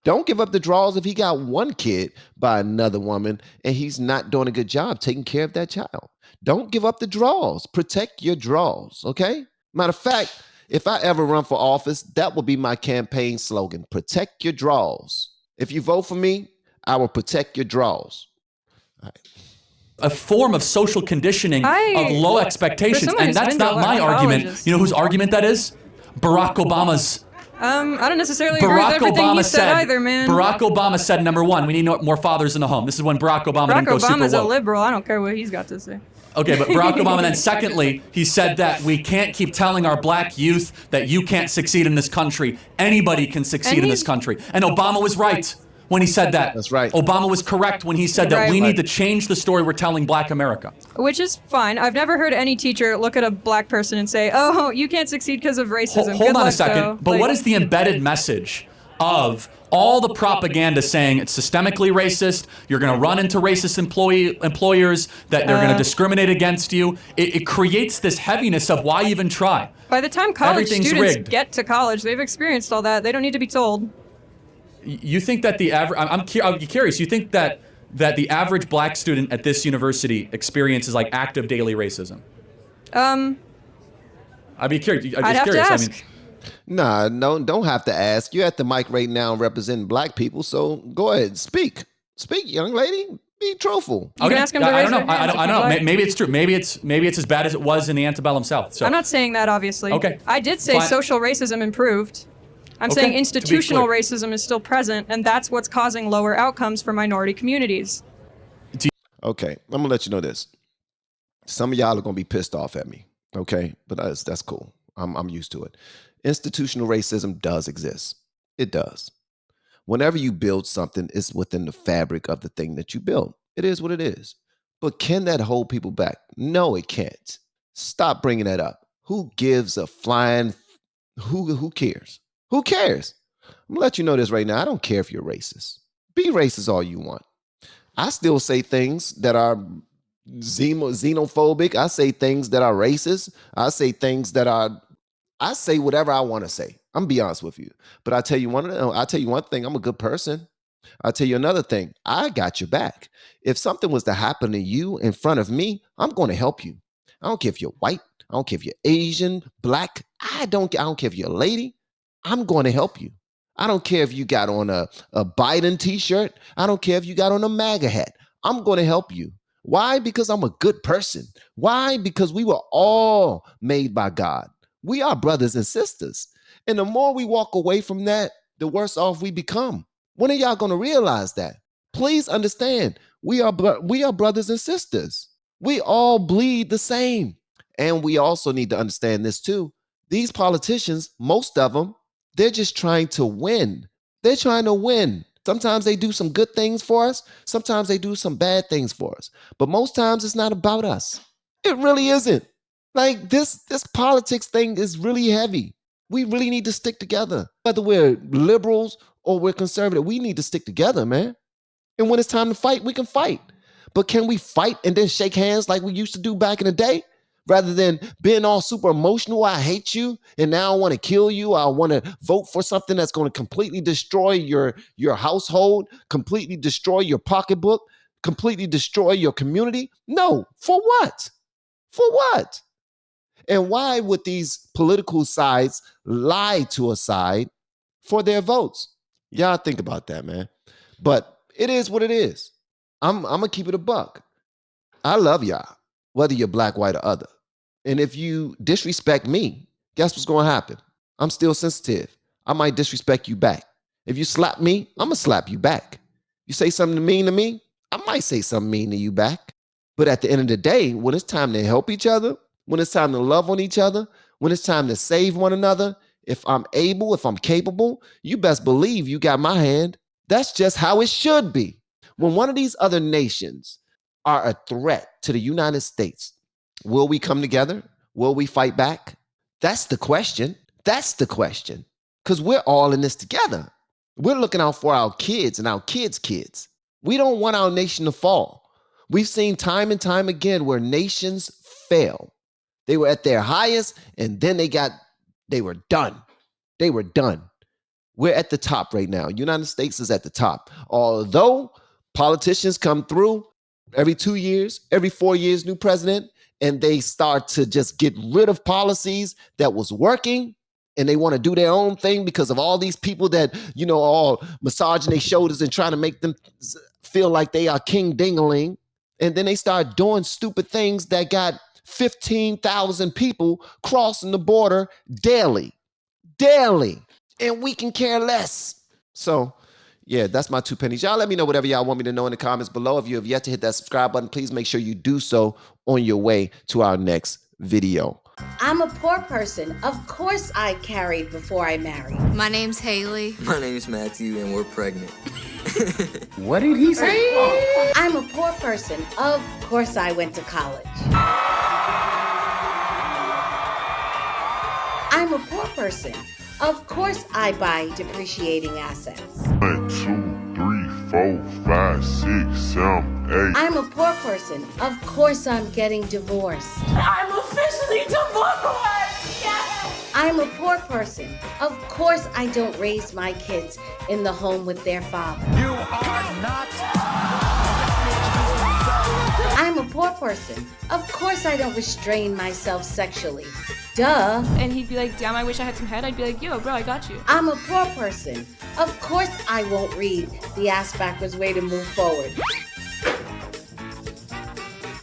Don't give up the draws if he got 1 kid by another woman and he's not doing a good job taking care of that child. Don't give up the draws. Protect your draws, okay? Matter of fact, if I ever run for office, that will be my campaign slogan. Protect your draws. If you vote for me, I will protect your draws. All right. A form of social conditioning of low expectations. And that's not my argument. You know whose argument that is? Barack Obama's. I don't necessarily agree with everything he said either, man. Barack Obama said, number one, we need more fathers in the home. This is when Barack Obama didn't go super woke. Barack Obama's a liberal. I don't care what he's got to say. Okay, but Barack Obama then secondly, he said that we can't keep telling our Black youth that you can't succeed in this country. Anybody can succeed in this country. And Obama was right when he said that. That's right. Obama was correct when he said that we need to change the story we're telling Black America. Which is fine. I've never heard any teacher look at a Black person and say, oh, you can't succeed because of racism. Hold on a second. But what is the embedded message of all the propaganda saying it's systemically racist, you're going to run into racist employers, that they're going to discriminate against you? It creates this heaviness of why even try? By the time college students get to college, they've experienced all that. They don't need to be told. You think that the average, I'm curious, you think that the average Black student at this university experiences like active daily racism? I'd be curious. I'd have to ask. Nah, no, don't have to ask. You're at the mic right now representing Black people, so go ahead, speak. Speak, young lady. Be truthful. You can ask him to raise their hand. I don't know. Maybe it's true. Maybe it's as bad as it was in the antebellum South. So. I'm not saying that, obviously. Okay. I did say social racism improved. I'm saying institutional racism is still present, and that's what's causing lower outcomes for minority communities. Okay, I'm gonna let you know this. Some of y'all are gonna be pissed off at me, okay? But that's cool. I'm used to it. Institutional racism does exist. It does. Whenever you build something, it's within the fabric of the thing that you built. It is what it is. But can that hold people back? No, it can't. Stop bringing that up. Who gives a flying? Who cares? Who cares? I'm gonna let you know this right now. I don't care if you're racist. Be racist all you want. I still say things that are xenophobic. I say things that are racist. I say whatever I want to say. I'm gonna be honest with you. But I tell you one thing, I'm a good person. I'll tell you another thing. I got your back. If something was to happen to you in front of me, I'm going to help you. I don't care if you're white. I don't care if you're Asian, black. I don't care if you're a lady. I'm going to help you. I don't care if you got on a Biden t-shirt. I don't care if you got on a MAGA hat. I'm going to help you. Why? Because I'm a good person. Why? Because we were all made by God. We are brothers and sisters. And the more we walk away from that, the worse off we become. When are y'all going to realize that? Please understand, we are brothers and sisters. We all bleed the same. And we also need to understand this too. These politicians, most of them, they're just trying to win. They're trying to win. Sometimes they do some good things for us. Sometimes they do some bad things for us. But most times it's not about us. It really isn't. Like this politics thing is really heavy. We really need to stick together. Whether we're liberals or we're conservative, we need to stick together, man. And when it's time to fight, we can fight. But can we fight and then shake hands like we used to do back in the day? Rather than being all super emotional, I hate you, and now I want to kill you. I want to vote for something that's going to completely destroy your household, completely destroy your pocketbook, completely destroy your community. No, for what? For what? And why would these political sides lie to a side for their votes? Y'all think about that, man. But it is what it is. I'm going to keep it a buck. I love y'all, whether you're black, white, or other. And if you disrespect me, guess what's going to happen? I'm still sensitive. I might disrespect you back. If you slap me, I'm going to slap you back. You say something mean to me, I might say something mean to you back. But at the end of the day, when it's time to help each other, when it's time to love on each other, when it's time to save one another, if I'm able, if I'm capable, you best believe you got my hand. That's just how it should be. When one of these other nations are a threat to the United States, will we come together? Will we fight back? That's the question. That's the question. Because we're all in this together. We're looking out for our kids and our kids' kids. We don't want our nation to fall. We've seen time and time again where nations fail. They were at their highest, and then they were done. They were done. We're at the top right now. United States is at the top. Although politicians come through every 2 years, every 4 years, new president, and they start to just get rid of policies that was working, and they want to do their own thing because of all these people that, all massaging their shoulders and trying to make them feel like they are king ding-a-ling. And then they start doing stupid things that got 15,000 people crossing the border daily. And we can care less. So, yeah, that's my 2 pennies. Y'all let me know whatever y'all want me to know in the comments below. If you have yet to hit that subscribe button, please make sure you do so on your way to our next video. I'm a poor person. Of course I carried before I married. My name's Haley. My name's Matthew, and we're pregnant. What did he say? I'm a poor person. Of course I went to college. I'm a poor person. Of course I buy depreciating assets. 1, 2, 3, 4, 5, 6, 7, 8. I'm a poor person. Of course I'm getting divorced. I'm officially divorced! Yes! I'm a poor person. Of course I don't raise my kids in the home with their father. You are not. I'm a poor person. Of course I don't restrain myself sexually. Duh. And he'd be like, damn, I wish I had some head. I'd be like, yo, bro, I got you. I'm a poor person. Of course I won't read The Ass Backwards Way to Move Forward.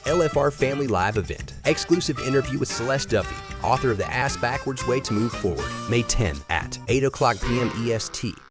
LFR Family Live Event. Exclusive interview with Celeste Duffy, author of The Ass Backwards Way to Move Forward. May 10 at 8 o'clock p.m. EST.